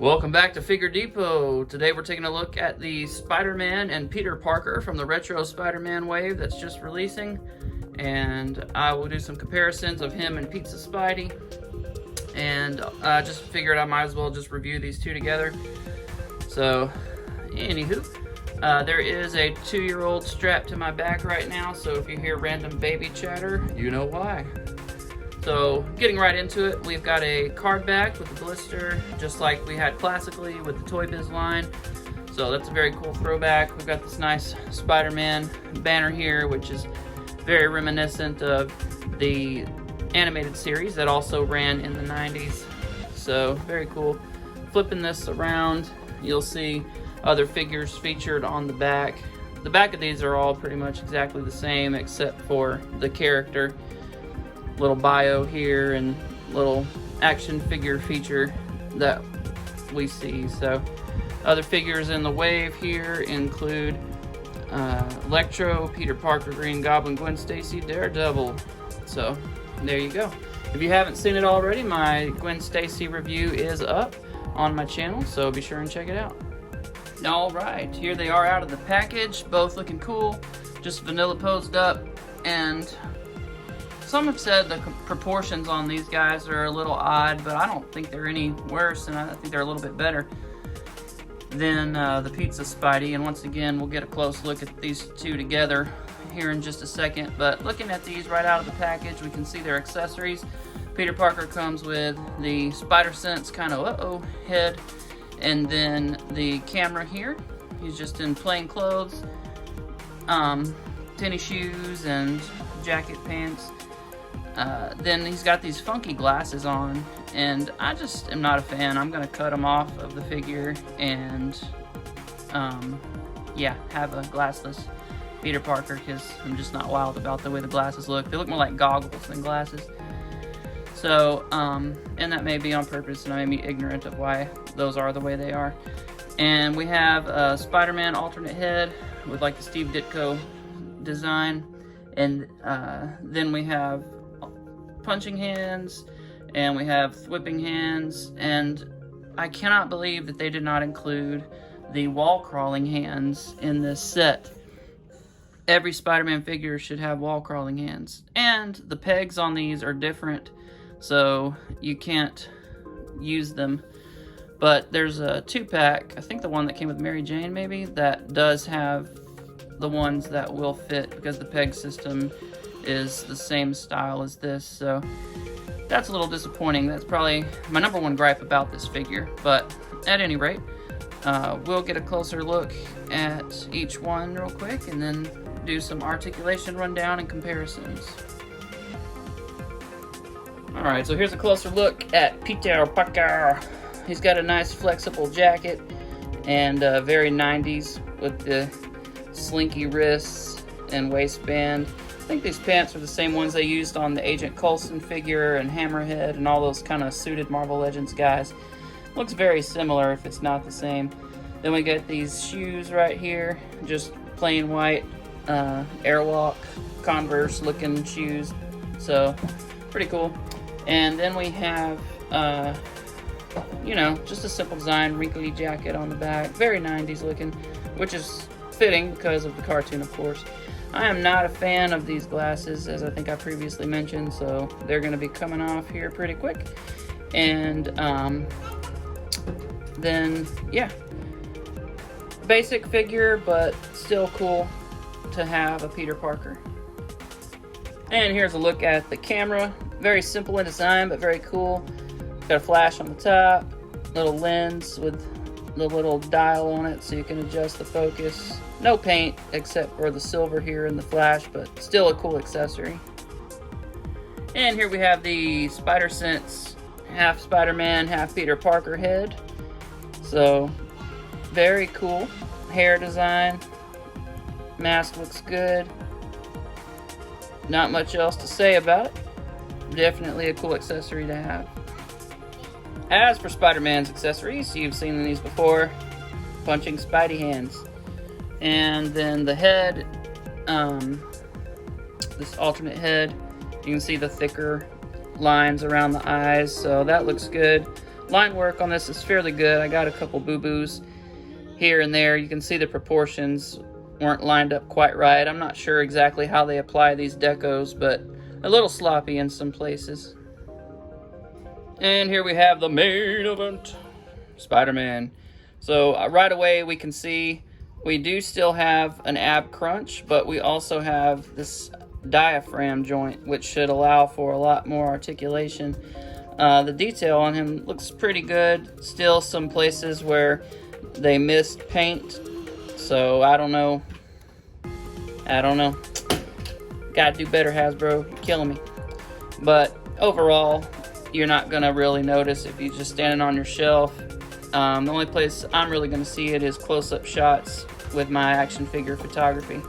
Welcome back to Figure Depot. Today we're taking a look at the Spider-Man and Peter Parker from the retro Spider-Man wave that's just releasing. And I will do some comparisons of him and Pizza Spidey. And I just figured I might as well just review these two together. So, anywho, there is a 2-year-old strapped to my back right now, so if you hear random baby chatter, you know why. So, getting right into it, we've got a card back with the blister, just like we had classically with the Toy Biz line. So that's a very cool throwback. We've got this nice Spider-Man banner here, which is very reminiscent of the animated series that also ran in the 90s. So, very cool. Flipping this around, you'll see other figures featured on the back. The back of these are all pretty much exactly the same except for the character. Little bio here and little action figure feature that we see. So other figures in the wave here include Electro, Peter Parker, Green Goblin, Gwen Stacy, Daredevil. So there you go. If you haven't seen it already, my Gwen Stacy review is up on my channel, so be sure and check it out. Alright, here they are out of the package, both looking cool, just vanilla posed up, and some have said the proportions on these guys are a little odd, but I don't think they're any worse, and I think they're a little bit better than the Pizza Spidey. And once again, we'll get a close look at these two together here in just a second. But looking at these right out of the package, we can see their accessories. Peter Parker comes with the Spider-Sense kind of head, and then the camera here. He's just in plain clothes, tennis shoes, and jacket pants. Then he's got these funky glasses on, and I just am not a fan. I'm gonna cut them off of the figure and yeah, have a glassless Peter Parker, because I'm just not wild about the way the glasses look. They look more like goggles than glasses. So, and that may be on purpose, and I may be ignorant of why those are the way they are. And we have a Spider-Man alternate head with like the Steve Ditko design, and then we have punching hands, and we have whipping hands, and I cannot believe that they did not include the wall crawling hands in this set. Every Spider-Man figure should have wall crawling hands, and the pegs on these are different, so you can't use them. But there's a 2-pack, I think the one that came with Mary Jane maybe, that does have the ones that will fit, because the peg system is the same style as this. So that's a little disappointing. That's probably my number one gripe about this figure. But at any rate, we'll get a closer look at each one real quick, and then do some articulation rundown and comparisons. Alright, so here's a closer look at Peter Parker. He's got a nice flexible jacket, and very 90s with the slinky wrists and waistband. I think these pants are the same ones they used on the Agent Coulson figure and Hammerhead and all those kind of suited Marvel Legends guys. Looks very similar if it's not the same. Then we get these shoes right here, just plain white Airwalk Converse looking shoes. So pretty cool. And then we have you know, just a simple design, wrinkly jacket on the back, very 90s looking, which is fitting because of the cartoon, of course. I am not a fan of these glasses, as I think I previously mentioned, so they're going to be coming off here pretty quick. And then, yeah, basic figure, but still cool to have a Peter Parker. And here's a look at the camera. Very simple in design, but very cool. Got a flash on the top, little lens with the little dial on it so you can adjust the focus. No paint except for the silver here in the flash, but still a cool accessory. And here we have the Spider-Sense half Spider-Man, half Peter Parker head. So very cool. Hair design. Mask looks good. Not much else to say about it. Definitely a cool accessory to have. As for Spider-Man's accessories, you've seen these before. Punching Spidey hands. And then the head, this alternate head, you can see the thicker lines around the eyes, so that looks good. line work on this is fairly good. I got a couple boo-boos here and there. You can see the proportions weren't lined up quite right. I'm not sure exactly how they apply these decos, but a little sloppy in some places. And here we have the main event, Spider-Man. So right away we can see we do still have an ab crunch, but we also have this diaphragm joint, which should allow for a lot more articulation. The detail on him looks pretty good. Still some places where they missed paint, so I don't know. Gotta do better, Hasbro. You're killing me. But overall, you're not gonna really notice if you're just standing on your shelf. The only place I'm really gonna see it is close-up shots with my action figure photography.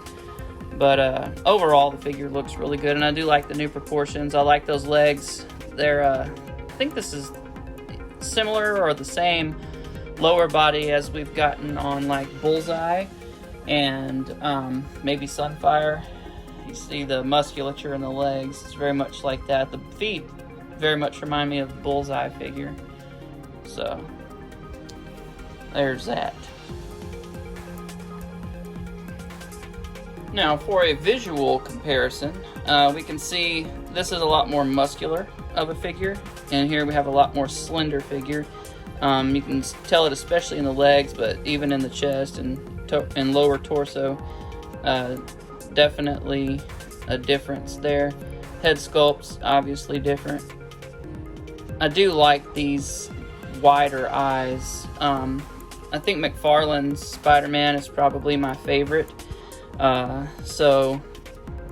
But overall, the figure looks really good, and I do like the new proportions. I like those legs. They're, I think this is similar or the same lower body as we've gotten on like Bullseye and maybe Sunfire. You see the musculature in the legs. It's very much like that. The feet very much remind me of the Bullseye figure. So there's that. Now for a visual comparison, we can see this is a lot more muscular of a figure, and here we have a lot more slender figure. You can tell it especially in the legs, but even in the chest and lower torso. Definitely a difference there. Head sculpt's obviously different. I do like these wider eyes. I think McFarlane's Spider-Man is probably my favorite. So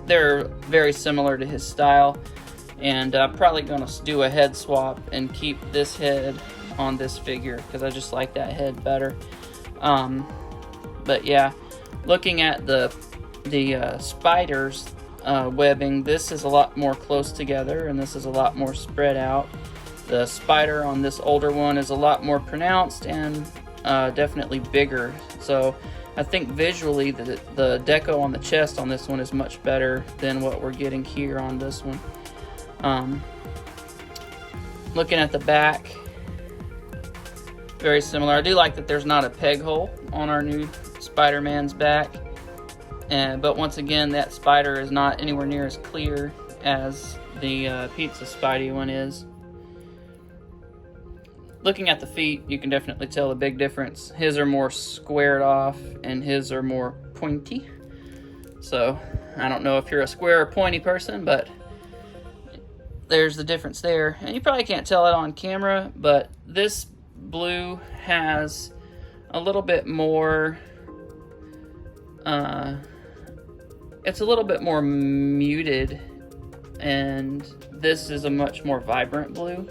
they're very similar to his style, and I'm probably going to do a head swap and keep this head on this figure because I just like that head better. But yeah, looking at the spiders webbing, this is a lot more close together and this is a lot more spread out. The spider on this older one is a lot more pronounced and definitely bigger. So I think visually the deco on the chest on this one is much better than what we're getting here on this one. Looking at the back, very similar. I do like that there's not a peg hole on our new Spider-Man's back. But once again, that spider is not anywhere near as clear as the Pizza Spidey one is. Looking at the feet, you can definitely tell a big difference. His are more squared off and his are more pointy. So I don't know if you're a square or pointy person, but there's the difference there. And you probably can't tell it on camera, but this blue has a little bit more, it's a little bit more muted, and this is a much more vibrant blue.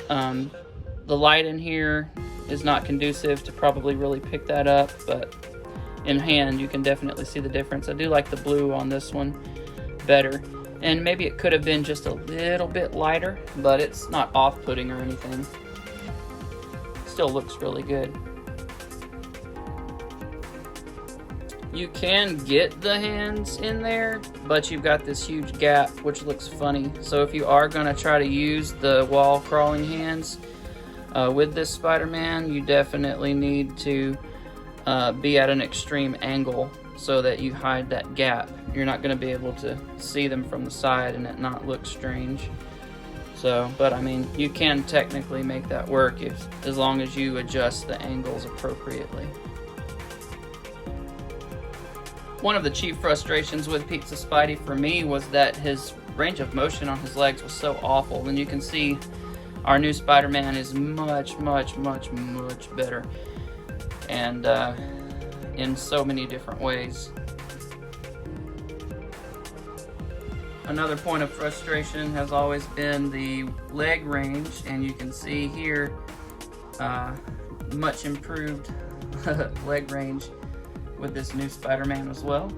The light in here is not conducive to probably really pick that up, but in hand you can definitely see the difference. I do like the blue on this one better, and maybe it could have been just a little bit lighter, but it's not off-putting or anything. Still looks really good. You can get the hands in there, but you've got this huge gap, which looks funny. So if you are going to try to use the wall crawling hands with this Spider-Man, you definitely need to be at an extreme angle so that you hide that gap. You're not going to be able to see them from the side and it not look strange. So, but I mean, you can technically make that work as long as you adjust the angles appropriately. One of the chief frustrations with Pizza Spidey for me was that his range of motion on his legs was so awful. And you can see our new Spider-Man is much better. And in so many different ways. Another point of frustration has always been the leg range, and you can see here much improved leg range with this new Spider-Man as well.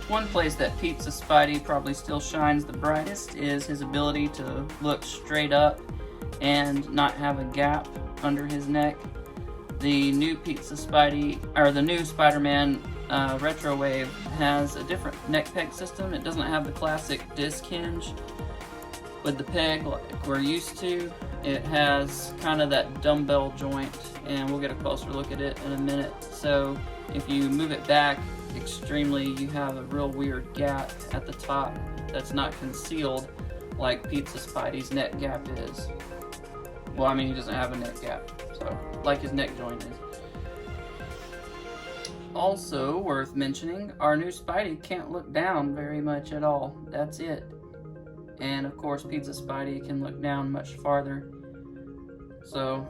One place that Pizza Spidey probably still shines the brightest is his ability to look straight up and not have a gap under his neck. The new Pizza Spidey, or the new Spider-Man Retro Wave, has a different neck peg system. It doesn't have the classic disc hinge, with the peg like we're used to. It has kind of that dumbbell joint, and we'll get a closer look at it in a minute. So if you move it back extremely, you have a real weird gap at the top that's not concealed like Pizza Spidey's neck gap is. Well, I mean, he doesn't have a neck gap, so like his neck joint is. Also worth mentioning, our new Spidey can't look down very much at all. That's it. And of course, Pizza Spidey can look down much farther. So,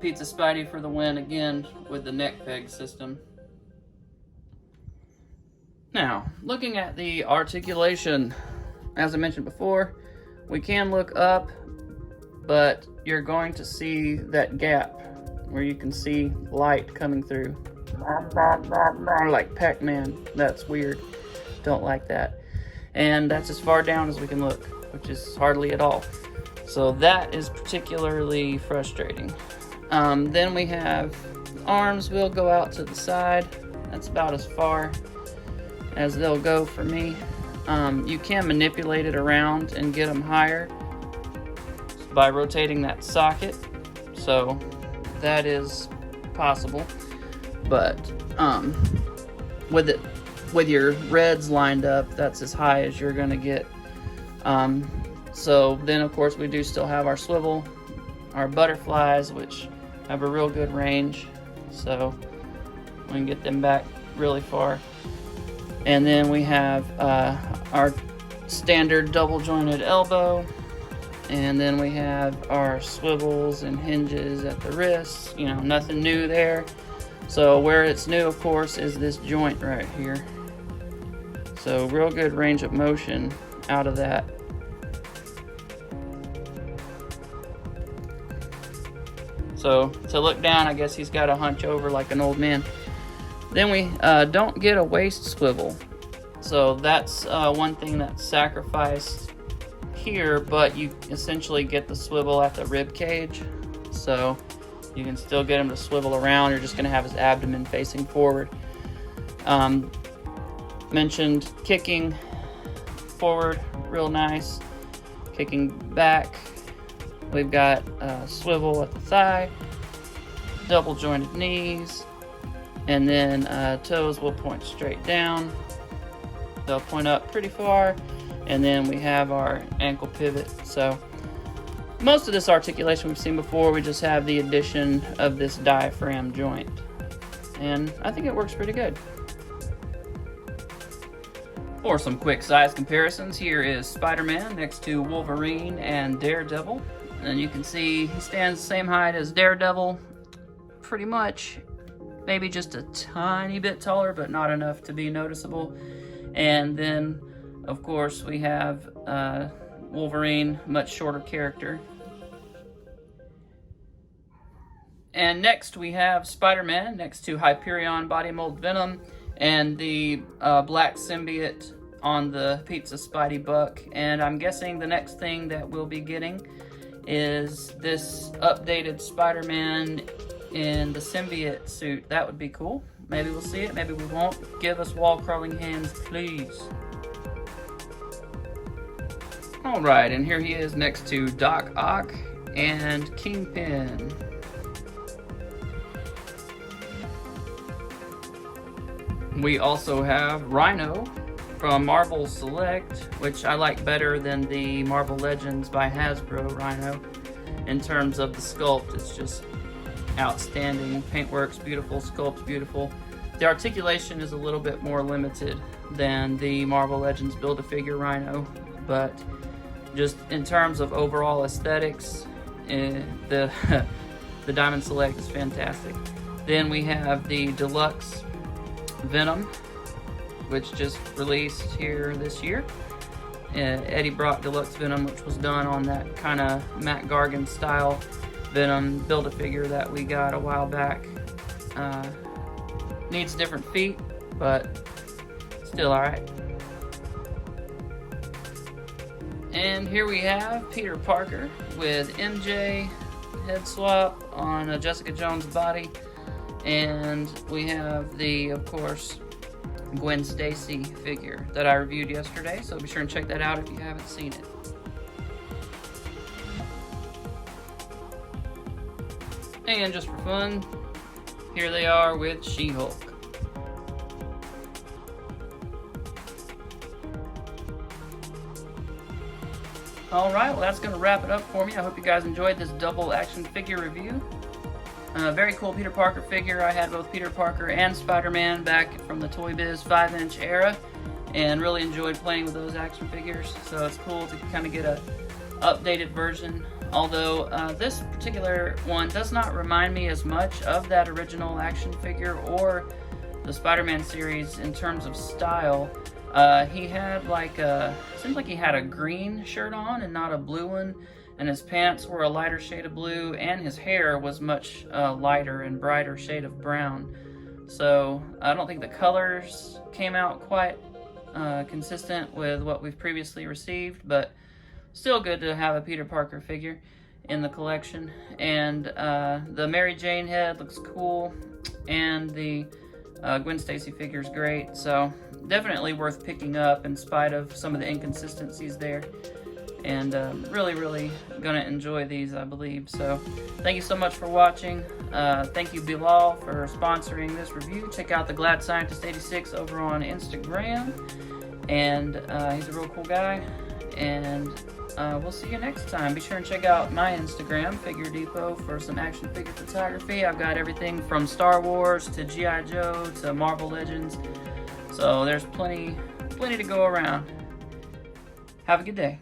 Pizza Spidey for the win again with the neck peg system. Now, looking at the articulation, as I mentioned before, we can look up, but you're going to see that gap where you can see light coming through. Like Pac-Man. That's weird. Don't like that. And that's as far down as we can look, which is hardly at all. So that is particularly frustrating. Then we have arms will go out to the side. That's about as far as they'll go for me. You can manipulate it around and get them higher by rotating that socket. So that is possible. But with your reds lined up, that's as high as you're gonna get. So then of course we do still have our swivel, our butterflies, which have a real good range, so we can get them back really far. And then we have our standard double jointed elbow, and then we have our swivels and hinges at the wrists. You know, nothing new there. So where it's new, of course, is this joint right here. So real good range of motion out of that. So to look down, I guess he's got to hunch over like an old man. Then we don't get a waist swivel. So that's one thing that's sacrificed here, but you essentially get the swivel at the rib cage. So you can still get him to swivel around. You're just going to have his abdomen facing forward. Mentioned kicking forward, real nice. Kicking back, we've got swivel at the thigh, double jointed knees, and then toes will point straight down. They'll point up pretty far, and then we have our ankle pivot. So most of this articulation we've seen before, we just have the addition of this diaphragm joint. And I think it works pretty good. For some quick size comparisons, here is Spider-Man next to Wolverine and Daredevil. And you can see he stands the same height as Daredevil, pretty much. Maybe just a tiny bit taller, but not enough to be noticeable. And then, of course, we have Wolverine, much shorter character. And next we have Spider-Man next to Hyperion Body Mold Venom and the black symbiote on the Pizza Spidey Buck. And I'm guessing the next thing that we'll be getting is this updated Spider-Man in the symbiote suit. That would be cool. Maybe we'll see it, maybe we won't. Give us wall-crawling hands, please. Alright, and here he is next to Doc Ock and Kingpin. We also have Rhino from Marvel Select, which I like better than the Marvel Legends by Hasbro Rhino. In terms of the sculpt, it's just outstanding. Paintwork's beautiful, sculpt's beautiful. The articulation is a little bit more limited than the Marvel Legends Build-A-Figure Rhino, but just in terms of overall aesthetics, the Diamond Select is fantastic. Then we have the Deluxe Venom, which just released here this year. Eddie Brock Deluxe Venom, which was done on that kind of Matt Gargan style Venom Build-A-Figure that we got a while back. Needs different feet, but still alright. And here we have Peter Parker with MJ head swap on a Jessica Jones body. And we have the, of course, Gwen Stacy figure that I reviewed yesterday, so be sure and check that out if you haven't seen it. And just for fun, here they are with She-Hulk. Alright, well that's going to wrap it up for me. I hope you guys enjoyed this double action figure review. Very cool Peter Parker figure. I had both Peter Parker and Spider-Man back from the Toy Biz 5-inch era, and really enjoyed playing with those action figures. So it's cool to kind of get a updated version. Although this particular one does not remind me as much of that original action figure or the Spider-Man series in terms of style. He had seems like he had a green shirt on and not a blue one, and his pants were a lighter shade of blue, and his hair was much lighter and brighter shade of brown. So I don't think the colors came out quite consistent with what we've previously received, but still good to have a Peter Parker figure in the collection. And the Mary Jane head looks cool, and the Gwen Stacy figure is great, so definitely worth picking up in spite of some of the inconsistencies there. And really gonna enjoy these, I believe. So thank you so much for watching. Thank you, Bilal, for sponsoring this review. Check out the Glad Scientist 86 over on Instagram, and he's a real cool guy. And we'll see you next time. Be sure and check out my Instagram, Figure Depot, for some action figure photography. I've got everything from Star Wars to G.I. Joe to Marvel Legends, so there's plenty to go around. Have a good day.